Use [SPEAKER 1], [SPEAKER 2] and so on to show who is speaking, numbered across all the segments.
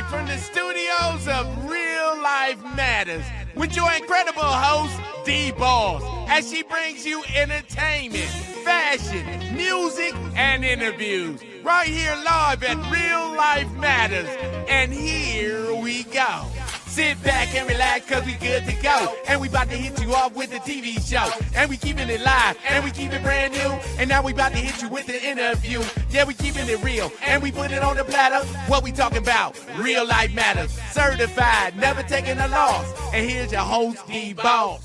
[SPEAKER 1] Live from the studios of Real Life Matters with your incredible host, DBoss, as she brings you entertainment, fashion, music, and interviews right here live at Real Life Matters. And here we go. Sit back and relax, cause we good to go. And we about to hit you off with the TV show. And we keeping it live, and we keep it brand new. And now we about to hit you with the interview. Yeah, we keeping it real, and we put it on the platter. What we talking about? Real Life Matters. Certified, never taking a loss. And here's your host, DBoss.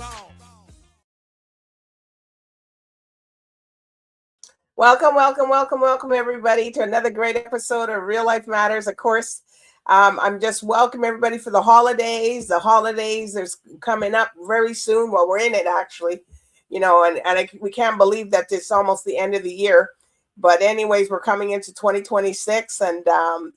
[SPEAKER 2] Welcome, everybody, to another great episode of Real Life Matters. Of course, I'm just welcome everybody for the holidays. The holidays is coming up very soon. Well, we're in it actually, we can't believe that it's almost the end of the year. But anyways, we're coming into 2026, and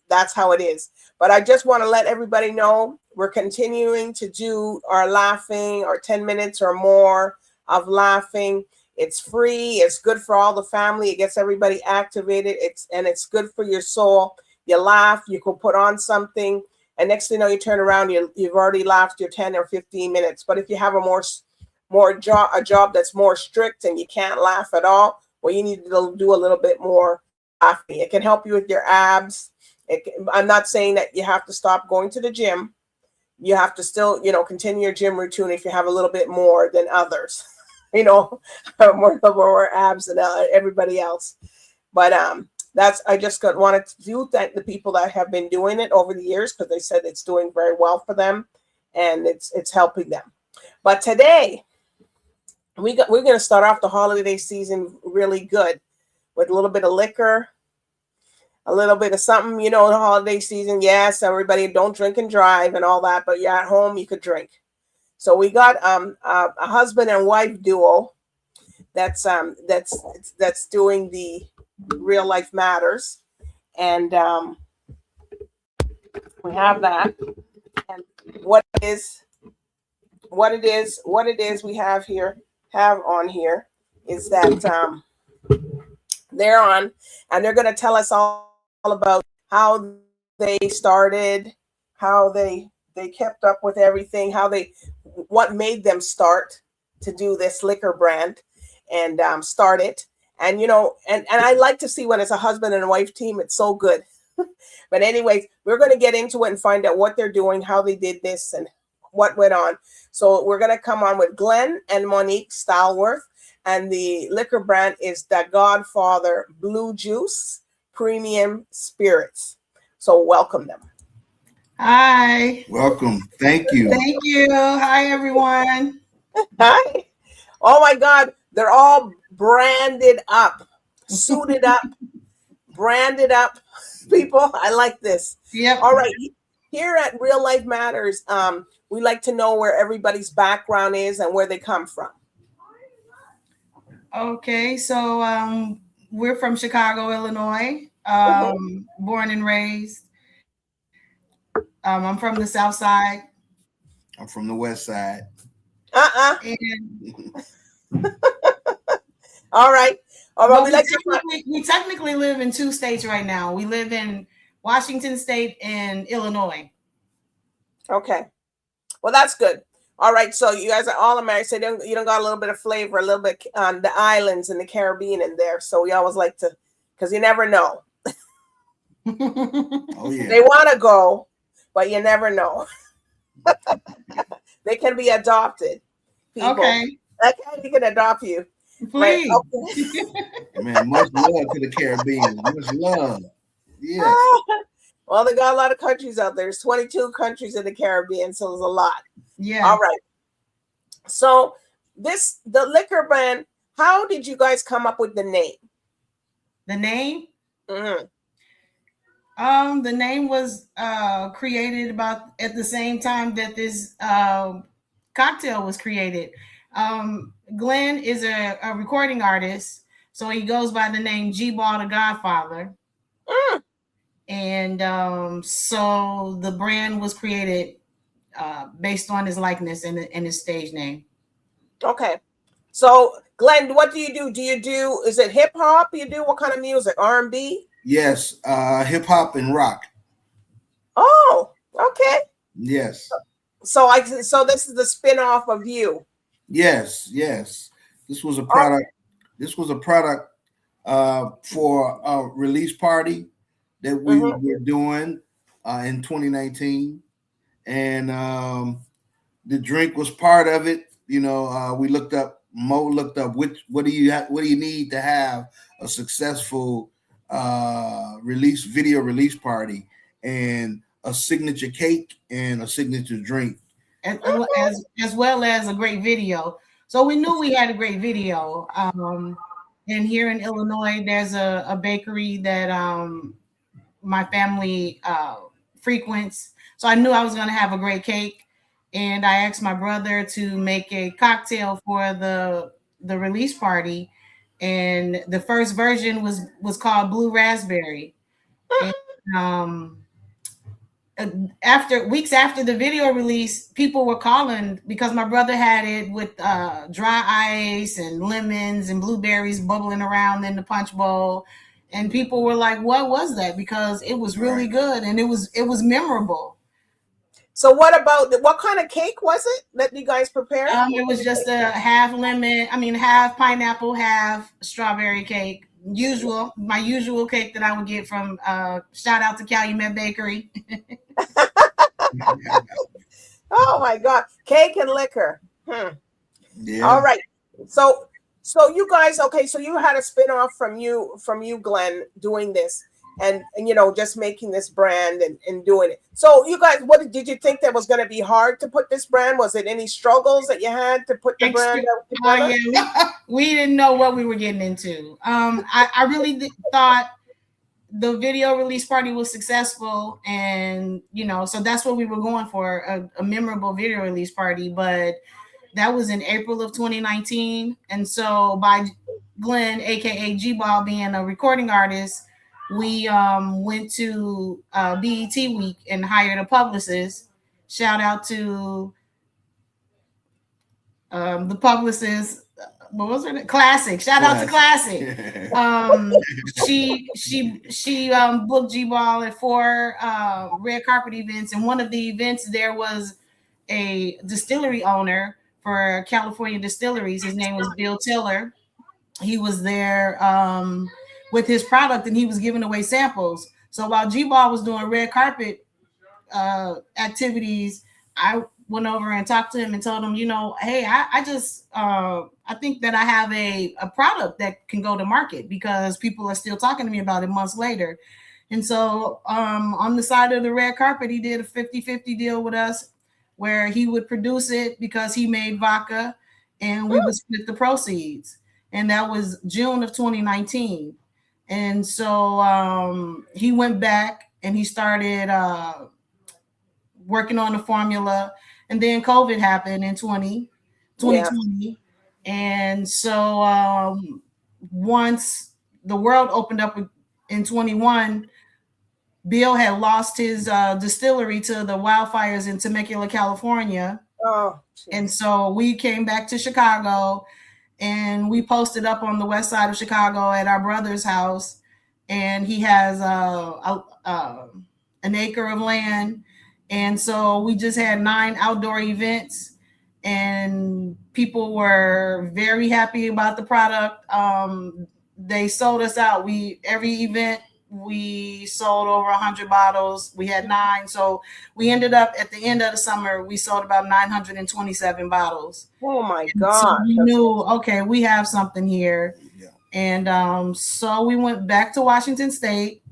[SPEAKER 2] that's how it is. But I just want to let everybody know we're continuing to do our laughing, or 10 minutes or more of laughing. It's free. It's good for all the family. It gets everybody activated. It's good for your soul. You laugh, you can put on something, and next thing you know, you turn around, you've already laughed your 10 or 15 minutes. But if you have a job that's more strict and you can't laugh at all, well, you need to do a little bit more laughing. It can help you with your abs. I'm not saying that you have to stop going to the gym. You have to still, continue your gym routine if you have a little bit more than others, more abs than everybody else. But I just wanted to thank the people that have been doing it over the years, because they said it's doing very well for them and it's helping them. But today we're going to start off the holiday season really good with a little bit of liquor, a little bit of something, the holiday season. Yes, everybody don't drink and drive and all that, but you're at home, you could drink. So we got a husband and wife duo that's doing the Real Life Matters, and we have that. And what it is we have on here is that they're on, and they're going to tell us all about how they started, how they kept up with everything, what made them start to do this liquor brand and start it. And, and I like to see when it's a husband and a wife team, it's so good. But anyways, we're going to get into it and find out what they're doing, how they did this, and what went on. So we're going to come on with Glen and Monique Stallworth, and the liquor brand is the Godfather Blu Juice Premium Spirits. So welcome them.
[SPEAKER 3] Hi.
[SPEAKER 4] Welcome. Thank you.
[SPEAKER 3] Thank you. Hi, everyone.
[SPEAKER 2] Hi. Oh, my God. They're all branded up, suited up, branded up people. I like this.
[SPEAKER 3] Yep.
[SPEAKER 2] All right. Here at Real Life Matters, we like to know where everybody's background is and where they come from.
[SPEAKER 3] Okay. So we're from Chicago, Illinois, born and raised. I'm from the South Side.
[SPEAKER 4] I'm from the West Side.
[SPEAKER 3] And
[SPEAKER 2] all right.
[SPEAKER 3] We technically live in two states right now. We live in Washington State and Illinois.
[SPEAKER 2] Okay. Well, that's good. All right. So you guys are all American. So you don't got a little bit of flavor, a little bit on the islands and the Caribbean in there. So we always like to, because you never know.
[SPEAKER 4] Oh, yeah.
[SPEAKER 2] They want to go, but you never know. They can be adopted. People. Okay. He can adopt you.
[SPEAKER 3] Please.
[SPEAKER 2] Right? Okay.
[SPEAKER 4] Man, much love to the Caribbean. Much love. Yes.
[SPEAKER 2] Well, they got a lot of countries out there. There's 22 countries in the Caribbean, so there's a lot.
[SPEAKER 3] Yeah.
[SPEAKER 2] All right. So the liquor brand, how did you guys come up with the name?
[SPEAKER 3] The name?
[SPEAKER 2] Mm-hmm.
[SPEAKER 3] The name was created about at the same time that this cocktail was created. Glen is a recording artist, so he goes by the name G-Ball the Godfather.
[SPEAKER 2] Mm.
[SPEAKER 3] And so the brand was created based on his likeness and his stage name.
[SPEAKER 2] Okay. So, Glen, what do? Is it hip hop you do? What kind of music? R&B?
[SPEAKER 4] Yes, hip hop and rock.
[SPEAKER 2] Oh, Okay.
[SPEAKER 4] Yes.
[SPEAKER 2] So this is the spin-off of you.
[SPEAKER 4] Yes. This was a product. This was a product for a release party that we were doing in 2019, and the drink was part of it. You know, we looked up. Mo looked up what do you need to have a successful video release party, and a signature cake and a signature drink,
[SPEAKER 3] as well as a great video. So we knew we had a great video. And here in Illinois, there's a bakery that my family frequents. So I knew I was going to have a great cake. And I asked my brother to make a cocktail for the release party. And the first version was called Blue Raspberry. And, weeks after the video release, people were calling because my brother had it with dry ice and lemons and blueberries bubbling around in the punch bowl, and people were like, "What was that?" Because it was really good and it was memorable.
[SPEAKER 2] So what kind of cake was it that you guys prepared?
[SPEAKER 3] It was just a half pineapple, half strawberry cake. My usual cake that I would get from shout out to Calumet Bakery.
[SPEAKER 2] Oh my God, cake and liquor.
[SPEAKER 4] Yeah.
[SPEAKER 2] All right. So you guys, okay, so you had a spin-off from you, Glen, doing this and you know, just making this brand and doing it. So you guys, what did you think that was going to be hard to put this brand? Was it any struggles that you had to put the brand out together?
[SPEAKER 3] Yeah, we didn't know what we were getting into. I really thought the video release party was successful, and you know, so that's what we were going for, a memorable video release party. But that was in April of 2019, and so by Glen, aka G-Ball, being a recording artist, we went to BET Week and hired a publicist. Shout out to the publicist. What was her name? Classic. Shout out to Classic. She booked G-Ball at 4 red carpet events, and one of the events there was a distillery owner for California Distilleries. His name was Bill Tiller. He was there with his product, and he was giving away samples. So while G-Ball was doing red carpet activities, I went over and talked to him and told him, you know, hey, I think that I have a product that can go to market because people are still talking to me about it months later. And so on the side of the red carpet, he did a 50-50 deal with us where he would produce it because he made vodka and we would split the proceeds. And that was June of 2019. And so he went back and he started working on the formula. And then COVID happened in 2020. Yeah. And so once the world opened up in 21, Bill had lost his distillery to the wildfires in Temecula, California.
[SPEAKER 2] Oh,
[SPEAKER 3] and so we came back to Chicago and we posted up on the west side of Chicago at our brother's house. And he has an acre of land. And so we just had 9 outdoor events and people were very happy about the product. They sold us out. Every event we sold over 100 bottles. We had 9. So we ended up at the end of the summer, we sold about 927 bottles.
[SPEAKER 2] Oh my God.
[SPEAKER 3] So we knew, okay, we have something here. Yeah. And so we went back to Washington State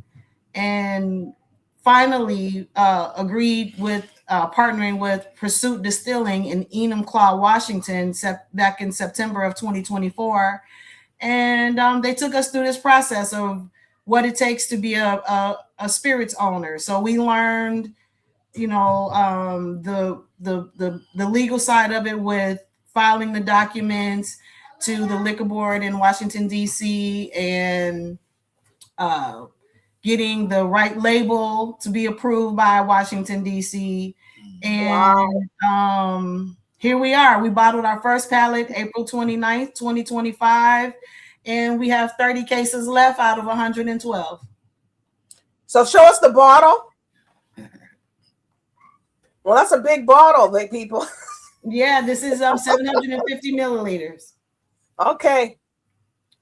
[SPEAKER 3] and finally agreed with partnering with Pursuit Distilling in Enumclaw, Washington, back in September of 2024. And they took us through this process of what it takes to be a spirits owner. So we learned, you know, the legal side of it with filing the documents to the liquor board in Washington, D.C. and getting the right label to be approved by Washington, D.C. And wow. Here we are. We bottled our first pallet April 29th, 2025. And we have 30 cases left out of 112.
[SPEAKER 2] So show us the bottle. Well, that's a big bottle, big people.
[SPEAKER 3] Yeah, this is 750 milliliters.
[SPEAKER 2] Okay.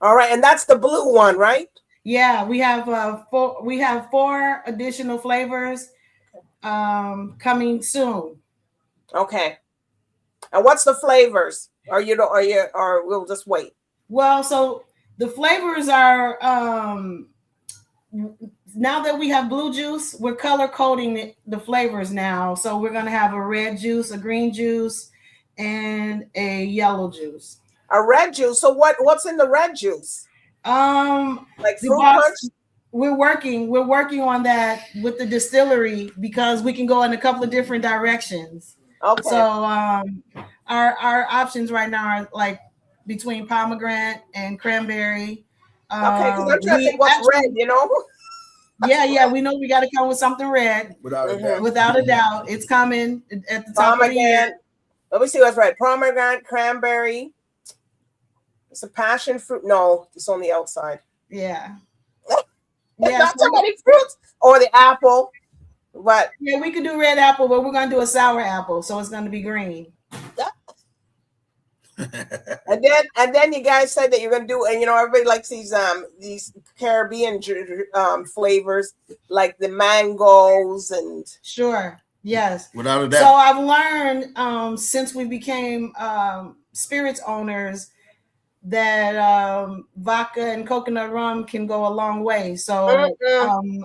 [SPEAKER 2] All right, and that's the blue one, right?
[SPEAKER 3] Yeah, we have four additional flavors coming soon.
[SPEAKER 2] Okay. And what's the flavors? Or we'll just wait.
[SPEAKER 3] Well, so the flavors are now that we have blue juice, we're color coding the flavors now. So we're gonna have a red juice, a green juice, and a yellow juice.
[SPEAKER 2] A red juice. So what's in the red juice? Like fruit punch?
[SPEAKER 3] We're working on that with the distillery because we can go in a couple of different directions.
[SPEAKER 2] Okay.
[SPEAKER 3] So our options right now are like between pomegranate and cranberry.
[SPEAKER 2] Okay, because I'm trying to think what's red, you know?
[SPEAKER 3] Yeah, we know we got to come with something red. Without a doubt. It's coming at the top of the year.
[SPEAKER 2] Let me see what's red. Pomegranate, cranberry. It's a passion fruit. No, it's on the outside.
[SPEAKER 3] Yeah.
[SPEAKER 2] Not so many fruits. Or the apple. But
[SPEAKER 3] yeah, we could do red apple, but we're going to do a sour apple, so it's going to be green.
[SPEAKER 2] and then you guys said that you're going to do, and everybody likes these Caribbean flavors, like the mangoes and.
[SPEAKER 3] Sure. Yes.
[SPEAKER 4] Without a doubt.
[SPEAKER 3] So I've learned since we became spirits owners that vodka and coconut rum can go a long way. So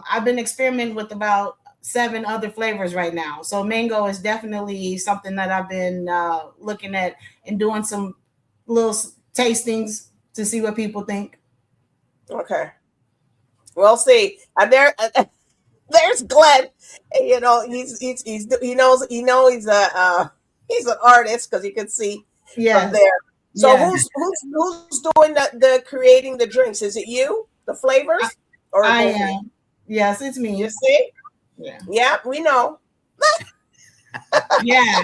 [SPEAKER 3] I've been experimenting with about 7 other flavors right now. So mango is definitely something that I've been looking at and doing some little tastings to see what people think.
[SPEAKER 2] Okay. We'll see. And there's Glen. He knows he's an artist because you can see from there. So who's doing the creating the drinks? Is it you? The flavors? Or
[SPEAKER 3] I am. Yes, it's me.
[SPEAKER 2] You see?
[SPEAKER 3] Yeah,
[SPEAKER 2] we know.
[SPEAKER 3] Yeah,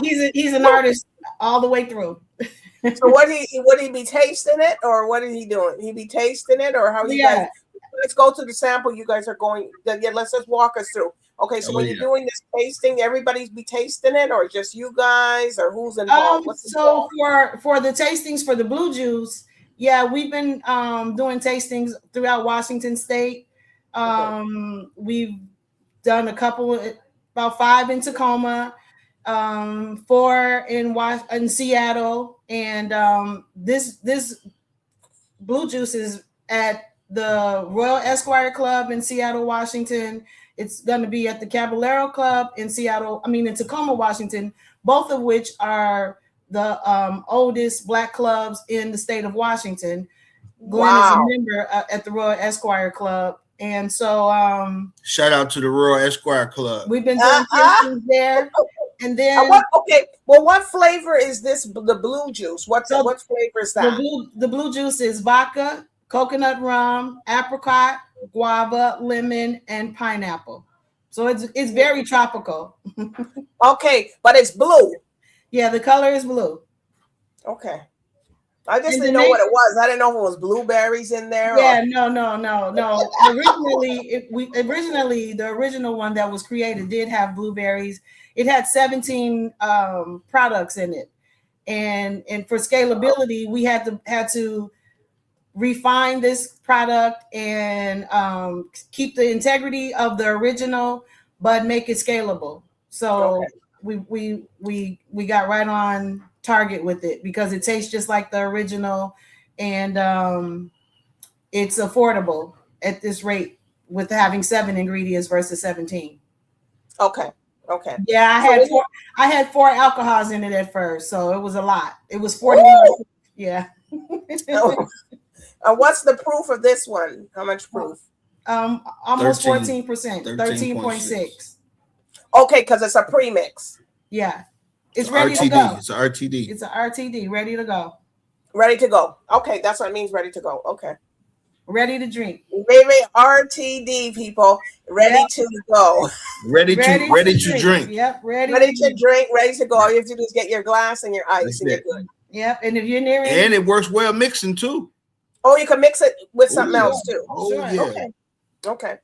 [SPEAKER 3] he's an artist all the way through.
[SPEAKER 2] So would he be tasting it, or what is he doing? He be tasting it, or how you guys? Let's go to the sample. You guys are going. Let's just walk us through. Okay, so when you're doing this tasting, everybody's be tasting it, or just you guys, or who's involved?
[SPEAKER 3] So for the tastings for the blue juice, we've been doing tastings throughout Washington State. We've done a couple, about 5 in Tacoma, 4 in Seattle, and this blue juice is at the Royal Esquire Club in Seattle, Washington. It's going to be at the Caballero Club in Tacoma, Washington, both of which are the oldest Black clubs in the state of Washington. Glen is a member at the Royal Esquire Club. And so
[SPEAKER 4] shout out to the Royal Esquire Club.
[SPEAKER 3] We've been doing tastings there. And then
[SPEAKER 2] what flavor is this, the blue juice? What flavor is that?
[SPEAKER 3] The blue juice is vodka, coconut rum, apricot, guava, lemon, and pineapple. So it's very tropical.
[SPEAKER 2] Okay, but it's blue.
[SPEAKER 3] Yeah, the color is blue.
[SPEAKER 2] Okay. I just didn't know what it was. I didn't know if it was blueberries in there.
[SPEAKER 3] Yeah, no. Originally, the original one that was created did have blueberries. It had 17 products in it, and for scalability, we had to refine this product and keep the integrity of the original, but make it scalable. So we got right on target with it because it tastes just like the original, and it's affordable at this rate with having 7 ingredients versus 17.
[SPEAKER 2] Okay.
[SPEAKER 3] Yeah, I had 4 alcohols in it at first, so it was a lot. It was 40. Yeah.
[SPEAKER 2] What's the proof of this one? How much proof?
[SPEAKER 3] Almost 14%, 13.6.
[SPEAKER 2] Okay, because it's a premix.
[SPEAKER 3] Yeah. It's ready to go.
[SPEAKER 4] It's an RTD.
[SPEAKER 3] It's an RTD, ready to go.
[SPEAKER 2] Ready to go. Okay, that's what it means, ready to go. Okay.
[SPEAKER 3] Ready to drink.
[SPEAKER 2] Baby, RTD, people. Ready to go.
[SPEAKER 4] Ready to drink.
[SPEAKER 3] Yep,
[SPEAKER 2] ready to drink, ready to go. All you have to do is get your glass and your ice, and you're good.
[SPEAKER 3] Yep, and if you're near it.
[SPEAKER 4] And it works well mixing, too.
[SPEAKER 2] Oh, you can mix it with something else, too.
[SPEAKER 4] Oh,
[SPEAKER 2] sure.
[SPEAKER 4] Yeah.
[SPEAKER 2] Okay.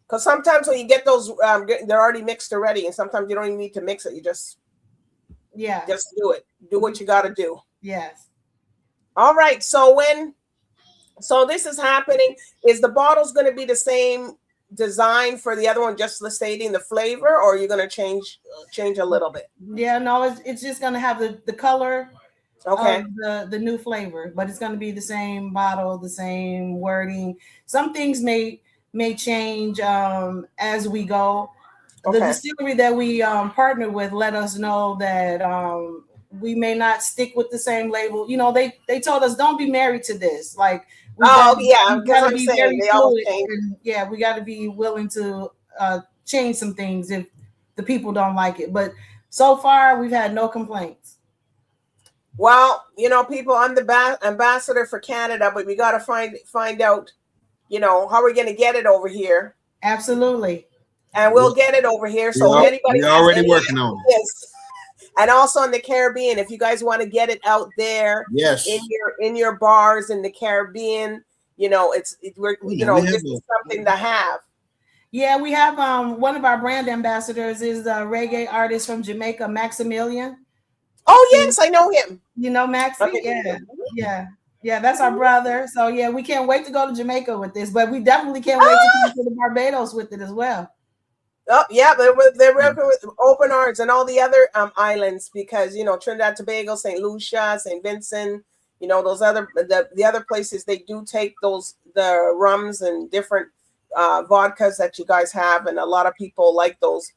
[SPEAKER 2] Because sometimes when you get those, they're already mixed already, and sometimes you don't even need to mix it. You just do it. Do what you got to do.
[SPEAKER 3] Yes.
[SPEAKER 2] All right. So this is happening. Is the bottles going to be the same design for the other one, just stating the flavor, or are you going to change a little bit?
[SPEAKER 3] Yeah, no, it's just going to have the color.
[SPEAKER 2] Okay.
[SPEAKER 3] Of the new flavor, but it's going to be the same bottle, the same wording. Some things may change as we go. Okay. The distillery that we partner with let us know that we may not stick with the same label. You know, they told us don't be married to this. Like, we got to be very fluid. And, yeah, we got to be willing to change some things if the people don't like it. But so far, we've had no complaints.
[SPEAKER 2] Well, you know, people, I'm the ambassador for Canada, but we got to find out, you know, how we're going to get it over here.
[SPEAKER 3] Absolutely.
[SPEAKER 2] And we'll get it over here. So anybody
[SPEAKER 4] we're already working on it.
[SPEAKER 2] Yes. And also in the Caribbean, if you guys want to get it out there,
[SPEAKER 4] yes,
[SPEAKER 2] in your bars in the Caribbean, you know, this is something to have.
[SPEAKER 3] Yeah, we have one of our brand ambassadors is the reggae artist from Jamaica, Maximilian.
[SPEAKER 2] Oh yes, I know him.
[SPEAKER 3] You know Maxie? Okay. Yeah, that's our brother. So yeah, we can't wait to go to Jamaica with this, but we definitely can't wait to come to the Barbados with it as well.
[SPEAKER 2] Oh yeah, they're working with open arms and all the other islands, because you know Trinidad, Tobago, St. Lucia, St. Vincent, you know those other the other places, they do take the rums and different vodkas that you guys have, and a lot of people like those.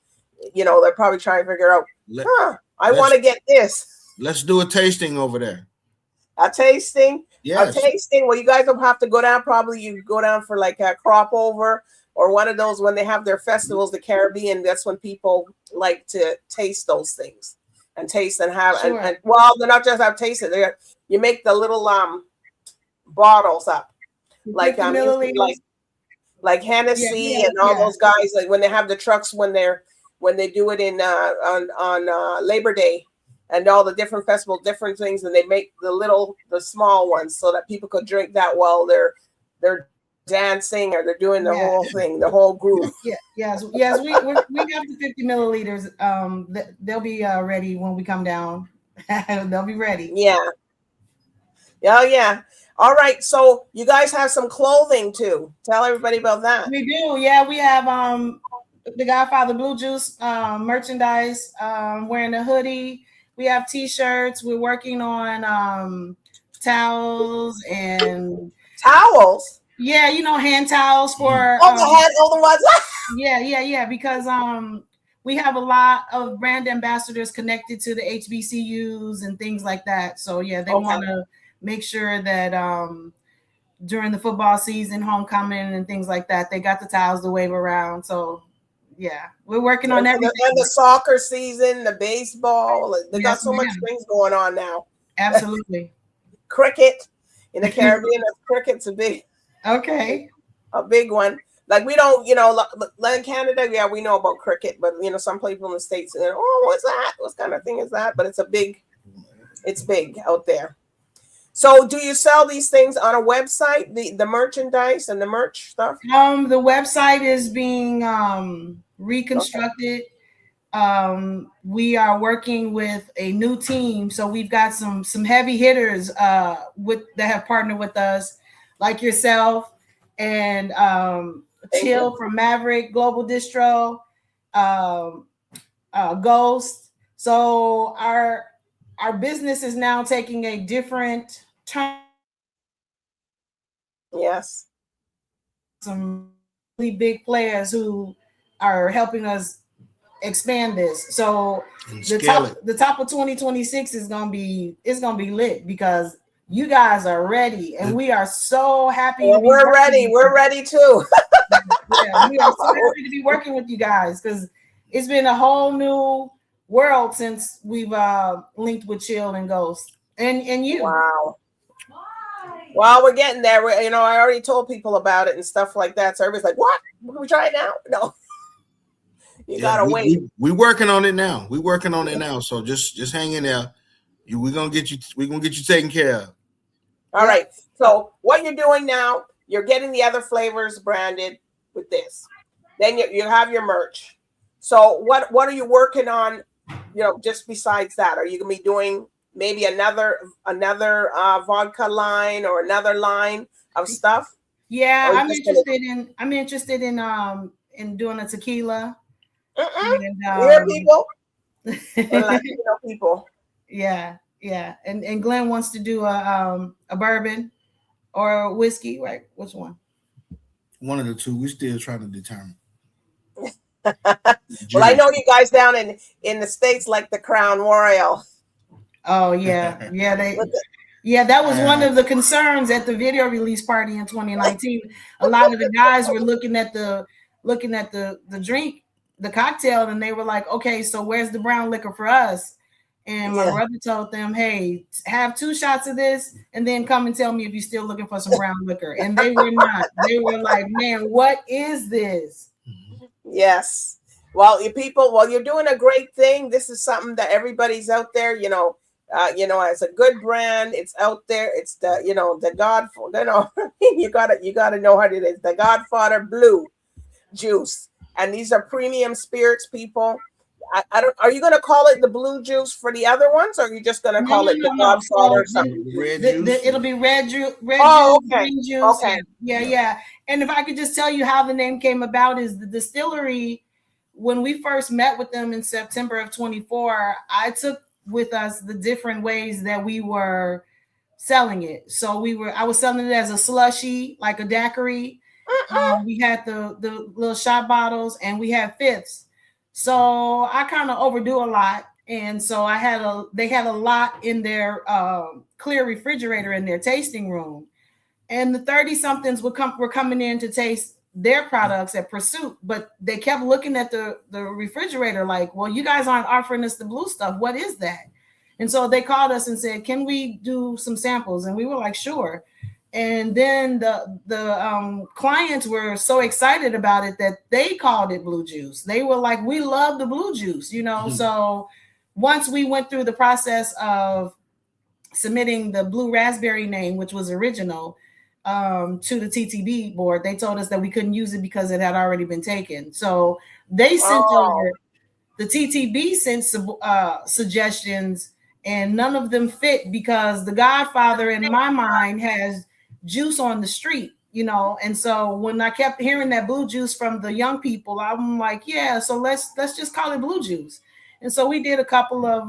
[SPEAKER 2] You know, they're probably trying to figure out, I want to get this.
[SPEAKER 4] Let's do a tasting over there.
[SPEAKER 2] A tasting?
[SPEAKER 4] Yes.
[SPEAKER 2] A tasting. Well, you guys don't have to go down. Probably you go down for like a crop over or one of those when they have their festivals, the Caribbean. That's when people like to taste those things and taste and have. Sure. And well, they're not just have taste it. You make the little bottles up, like like Hennessy and all those guys. Like when they have the trucks when they do it in on Labor Day and all the different festivals, different things, and they make the small ones so that people could drink that while they're dancing or they're doing the whole thing, the whole group.
[SPEAKER 3] Yes. We have the 50 milliliters. They'll be ready when we come down. They'll be ready.
[SPEAKER 2] Yeah. All right. So you guys have some clothing too. Tell everybody about that.
[SPEAKER 3] We do. Yeah, we have the Godfather Blu juice merchandise, wearing a hoodie. We have t-shirts. We're working on towels and
[SPEAKER 2] towels.
[SPEAKER 3] Yeah, you know, hand towels for
[SPEAKER 2] the ones.
[SPEAKER 3] Yeah, because we have a lot of brand ambassadors connected to the HBCUs and things like that. So yeah, they want to make sure that during the football season, homecoming and things like that, they got the towels to wave around. So yeah, we're working on everything.
[SPEAKER 2] And the soccer season, the baseball, they got so much things going on now.
[SPEAKER 3] Absolutely.
[SPEAKER 2] Cricket in the Caribbean, cricket's a big one. Like we don't, you know, in Canada, yeah, we know about cricket, but you know, some people in the States, what's that? What kind of thing is that? But it's big out there. So do you sell these things on a website, the merchandise and the merch stuff?
[SPEAKER 3] The website is being reconstructed. We are working with a new team. So we've got some heavy hitters that have partnered with us, like yourself and Chill from Maverick Global Distro, Ghost. So our business is now taking a different turn.
[SPEAKER 2] Yes.
[SPEAKER 3] Some really big players who are helping us expand this. So the top of 2026 is gonna be lit because you guys are ready, and we are so happy.
[SPEAKER 2] Well, we're ready. We're ready too.
[SPEAKER 3] Yeah, we are so happy to be working with you guys because it's been a whole new world since we've linked with Chill and Ghost and you.
[SPEAKER 2] Wow. Well, we're getting there. I already told people about it and stuff like that. So everybody's like, "What? We try it now?" No, you gotta wait.
[SPEAKER 4] We're working on it now. We're working on it now. So just hang in there. We're gonna get you taken care of.
[SPEAKER 2] All right. So what you're doing now, you're getting the other flavors branded with this. Then you have your merch. So what are you working on? Just besides that, are you gonna be doing maybe another vodka line or another line of stuff?
[SPEAKER 3] Yeah, I'm interested in doing a tequila.
[SPEAKER 2] And, Weird people or Latino people.
[SPEAKER 3] Yeah. And Glen wants to do a bourbon or a whiskey, right? Which one?
[SPEAKER 4] One of the two. We're still trying to determine.
[SPEAKER 2] Well, I know you guys down in the States like the Crown Royal.
[SPEAKER 3] Oh yeah, that was one of the concerns at the video release party in 2019. A lot of the guys were looking at the drink, the cocktail, and they were like, okay, so where's the brown liquor for us? And my brother told them, hey, have 2 shots of this and then come and tell me if you're still looking for some brown liquor. And they were not. They were like, man, what is this?
[SPEAKER 2] Yes. Well, you're doing a great thing. This is something that everybody's out there, as a good brand. It's out there. It's the Godfather, you gotta know how it is. The Godfather Blu juice. And these are premium spirits, people. I don't. Are you going to call it the blue juice for the other ones, or are you just going to call it the Godfather or something?
[SPEAKER 3] It'll be red juice, green juice.
[SPEAKER 2] Okay.
[SPEAKER 3] Yeah. And if I could just tell you how the name came about, is the distillery. When we first met with them in September of 24, I took with us the different ways that we were selling it. So I was selling it as a slushy, like a daiquiri. We had the little shot bottles, and we had fifths. So I kind of overdo a lot, and so they had a lot in their clear refrigerator in their tasting room, and the 30-somethings were coming in to taste their products at Pursuit, but they kept looking at the refrigerator like, well, you guys aren't offering us the blue stuff. What is that? And so they called us and said, can we do some samples? And we were like, sure. And then the clients were so excited about it that they called it blue juice. They were like, we love the blue juice, So once we went through the process of submitting the blue raspberry name, which was original, to the TTB board, they told us that we couldn't use it because it had already been taken. So they sent over, the TTB sent suggestions, and none of them fit because the Godfather in my mind has juice on the street, and so when I kept hearing that blue juice from the young people, I'm like, yeah, so let's just call it blue juice. And so we did a couple of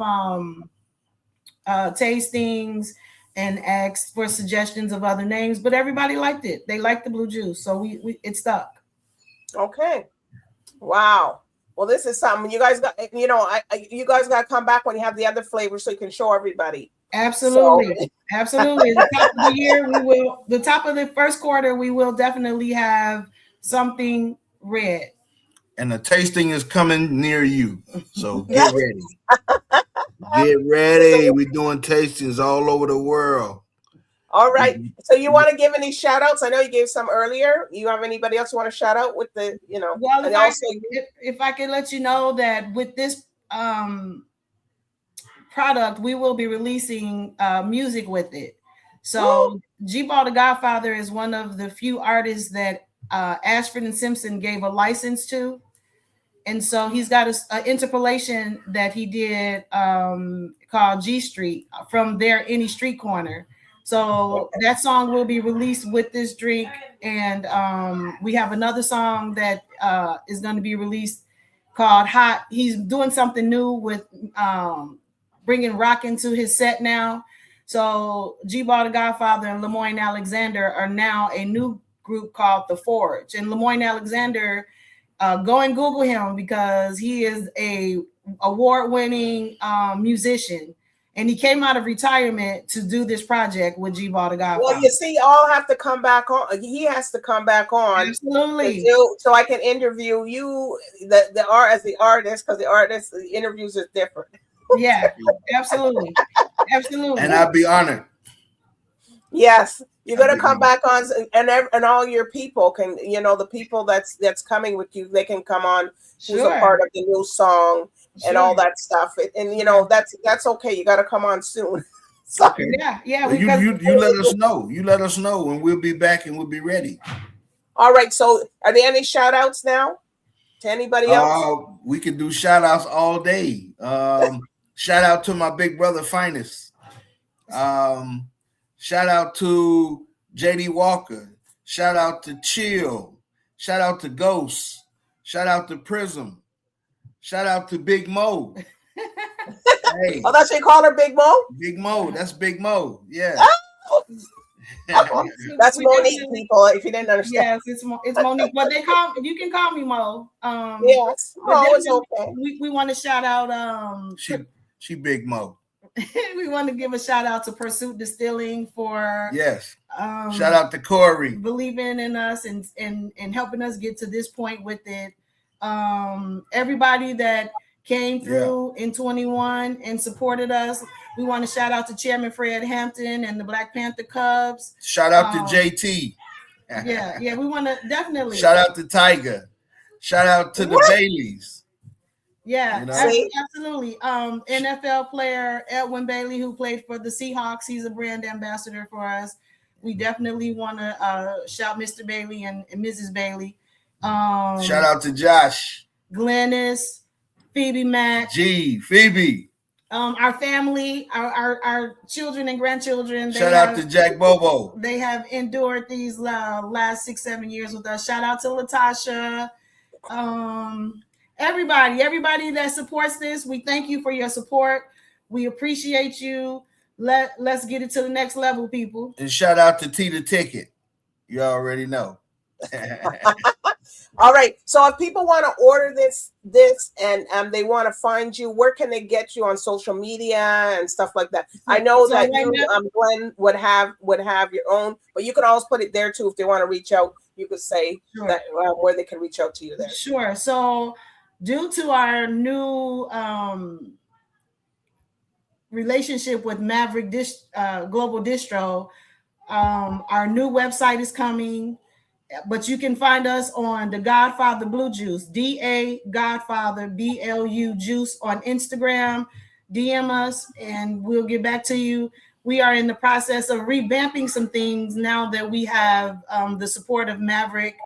[SPEAKER 3] tastings and asked for suggestions of other names, but everybody liked it. They liked the blue juice, so it stuck.
[SPEAKER 2] Okay. Wow. Well, this is something you guys got. You guys got to come back when you have the other flavors so you can show everybody.
[SPEAKER 3] Absolutely. Absolutely. The top of the year, the top of the first quarter, we will definitely have something red.
[SPEAKER 4] And the tasting is coming near you. So get ready. Get ready. We're doing tastings all over the world.
[SPEAKER 2] All right. So you want to give any shout outs? I know you gave some earlier. You have anybody else you want to shout out with the,
[SPEAKER 3] Well, if I could let you know that with this product, we will be releasing music with it. So G-Ball the Godfather is one of the few artists that Ashford and Simpson gave a license to. And so he's got an interpolation that he did called G Street, from there any street corner. So that song will be released with this drink. And we have another song that is going to be released called Hot. He's doing something new with bringing rock into his set now. So G-Ball the Godfather and Lemoyne Alexander are now a new group called The Forge. And Lemoyne Alexander, go and Google him because he is a award-winning musician. And he came out of retirement to do this project with G-Ball the Godfather.
[SPEAKER 2] Well, you see, all have to come back on. He has to come back on.
[SPEAKER 3] Absolutely.
[SPEAKER 2] So I can interview you, the artist, because the interviews is different.
[SPEAKER 3] Yeah, absolutely. Absolutely.
[SPEAKER 4] And I'd be honored.
[SPEAKER 2] Yes. You're going to come back on, and all your people can, the people that's coming with you, they can come on who's a part of the new song and all that stuff. And that's okay. You got to come on soon. So,
[SPEAKER 4] okay.
[SPEAKER 3] Yeah.
[SPEAKER 4] Well, you let us know. You let us know, and we'll be back and we'll be ready.
[SPEAKER 2] All right. So are there any shout outs now? to anybody else?
[SPEAKER 4] We could do shout outs all day. Shout out to my big brother Finest. Shout out to JD Walker. Shout out to Chill. Shout out to Ghost. Shout out to Prism. Shout out to Big Mo. Hey.
[SPEAKER 2] Oh, that's what you call her, Big Mo?
[SPEAKER 4] Big Mo. That's Big Mo. Yeah.
[SPEAKER 2] Oh. That's Monique, people, if you didn't understand.
[SPEAKER 3] Yes, it's Monique, but you can call me Mo.
[SPEAKER 2] Yes, Mo, it's okay.
[SPEAKER 3] We want to shout out
[SPEAKER 4] she Big Mo.
[SPEAKER 3] We want to give a shout out to Pursuit Distilling for
[SPEAKER 4] shout out to Corey
[SPEAKER 3] believing in us and helping us get to this point with it. Everybody that came through in 21 and supported us. We want to shout out to Chairman Fred Hampton and the Black Panther Cubs.
[SPEAKER 4] Shout out to JT.
[SPEAKER 3] Yeah, we want to definitely
[SPEAKER 4] shout out to Tiger. Shout out to the Baileys.
[SPEAKER 3] Yeah, absolutely. NFL player Edwin Bailey, who played for the Seahawks, he's a brand ambassador for us. We definitely want to shout Mr. Bailey and Mrs. Bailey.
[SPEAKER 4] Shout out to Josh,
[SPEAKER 3] Glennis, Phoebe Mack,
[SPEAKER 4] Phoebe.
[SPEAKER 3] Our family, our children and grandchildren.
[SPEAKER 4] Shout out to Jack Bobo.
[SPEAKER 3] They have endured these last 6-7 years with us. Shout out to Latasha. Everybody that supports this, we thank you for your support. We appreciate you. Let's get it to the next level, people.
[SPEAKER 4] And shout out to T the Ticket. You already know.
[SPEAKER 2] All right. So if people want to order this and they want to find you, where can they get you on social media and stuff like that? I know that you, Glen, would have your own, but you can always put it there too if they want to reach out. You could say that where they can reach out to you there.
[SPEAKER 3] Sure. So due to our new relationship with Maverick Global Distro, our new website is coming. But you can find us on the Godfather Blu Juice, DA Godfather BLU Juice on Instagram. DM us and we'll get back to you. We are in the process of revamping some things now that we have the support of Maverick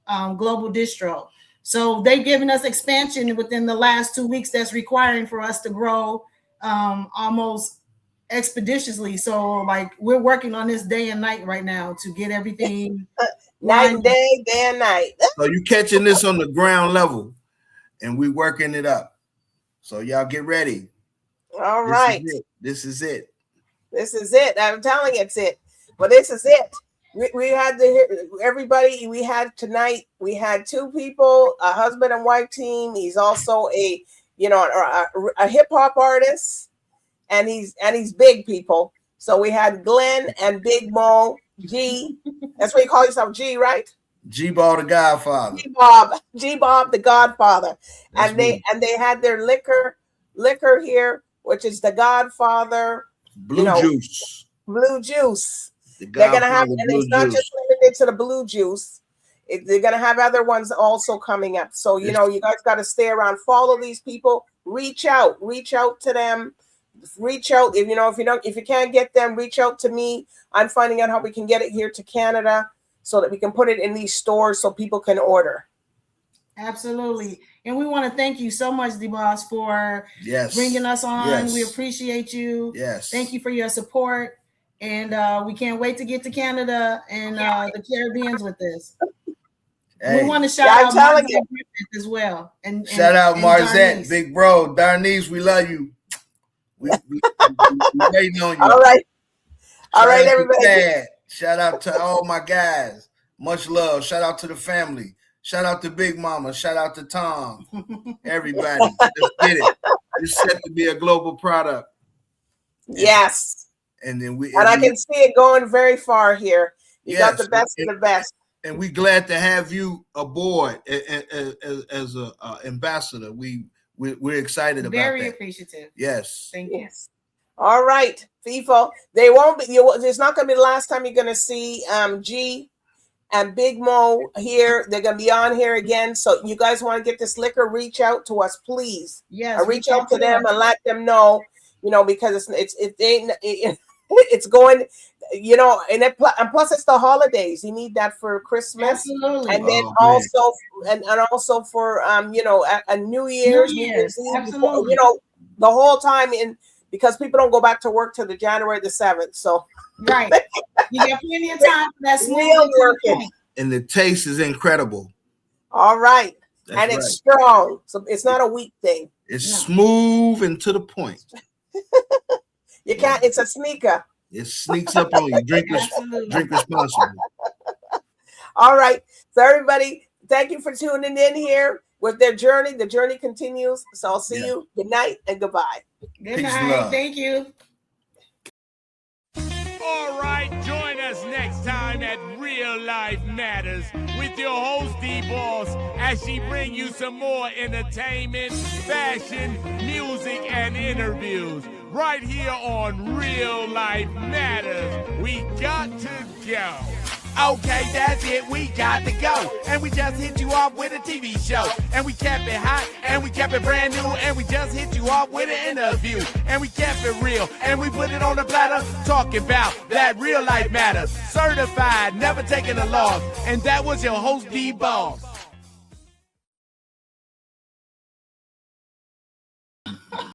[SPEAKER 3] Global Distro. So they've given us expansion within the last 2 weeks that's requiring for us to grow almost expeditiously. So like we're working on this day and night right now to get everything
[SPEAKER 2] night and day and night.
[SPEAKER 4] So you catching this on the ground level and we working it up. So y'all get ready.
[SPEAKER 2] All right.
[SPEAKER 4] This is it.
[SPEAKER 2] I'm telling you, it's it. But this is it. We had everybody we had tonight. We had two people, a husband and wife team. He's also a hip hop artist, and he's big people. So we had Glen and Big Mo G. That's what you call yourself, G, right?
[SPEAKER 4] G-Bob the Godfather.
[SPEAKER 2] G-Bob the Godfather.
[SPEAKER 4] That's
[SPEAKER 2] they had their liquor here, which is the Godfather
[SPEAKER 4] Blue Juice.
[SPEAKER 2] Blue Juice. They're gonna have, and it's not just limited to the blue juice. They're gonna have other ones also coming up. So you guys got to stay around, follow these people, reach out to them. Reach out if you can't get them, reach out to me. I'm finding out how we can get it here to Canada so that we can put it in these stores so people can order.
[SPEAKER 3] Absolutely. And we want to thank you so much, DBoss, for bringing us on. Yes. We appreciate you.
[SPEAKER 4] Yes.
[SPEAKER 3] Thank you for your support. And we can't wait to get to Canada and the Caribbeans with this.
[SPEAKER 4] Hey.
[SPEAKER 3] We want to shout out Marzette as well. And
[SPEAKER 4] shout out Marzette, big bro. Darnice, we love you. We waiting on you.
[SPEAKER 2] All right, everybody.
[SPEAKER 4] Shout out to all my guys. Much love. Shout out to the family. Shout out to Big Mama. Shout out to Tom. Everybody, let's get it. It's set to be a global product.
[SPEAKER 2] Yes.
[SPEAKER 4] And then
[SPEAKER 2] I can see it going very far here. You got the best of the best.
[SPEAKER 4] And we're glad to have you aboard as an ambassador. We're excited about that.
[SPEAKER 3] Very appreciative.
[SPEAKER 4] Yes.
[SPEAKER 3] Thank you.
[SPEAKER 2] Yes. All right, FIFO. They won't be. It's not going to be the last time you're going to see G and Big Mo here. They're going to be on here again. So you guys want to get this liquor? Reach out to us, please.
[SPEAKER 3] Yes.
[SPEAKER 2] Reach out to them and let them know. Because It's going, you know, and plus it's the holidays. You need that for Christmas.
[SPEAKER 3] Absolutely.
[SPEAKER 2] And then also, and also for, you know, a New Year's.
[SPEAKER 3] Absolutely.
[SPEAKER 2] Before, you know, the whole time because people don't go back to work till the January the 7th. So.
[SPEAKER 3] Right. You got plenty of time for that
[SPEAKER 2] real working.
[SPEAKER 4] And the taste is incredible.
[SPEAKER 2] All right.
[SPEAKER 4] That's
[SPEAKER 2] and it's strong. So it's not a weak thing.
[SPEAKER 4] It's smooth and to the point.
[SPEAKER 2] You can't, it's a sneaker.
[SPEAKER 4] It sneaks up on you. Drink responsibly.
[SPEAKER 2] All right. So everybody, thank you for tuning in here with their journey. The journey continues. So I'll see you. Good night and goodbye.
[SPEAKER 3] Good night. Thank you.
[SPEAKER 1] All right, join us next time at Real Life Matters with your host, DBoss, as she bring you some more entertainment, fashion, music, and interviews right here on Real Life Matters. We got to go. Okay, that's it, we got to go. And we just hit you off with a TV show. And we kept it hot, and we kept it brand new. And we just hit you off with an interview. And we kept it real, and we put it on the platter. Talking about that real life matters. Certified, never taking a loss. And that was your host, DBoss.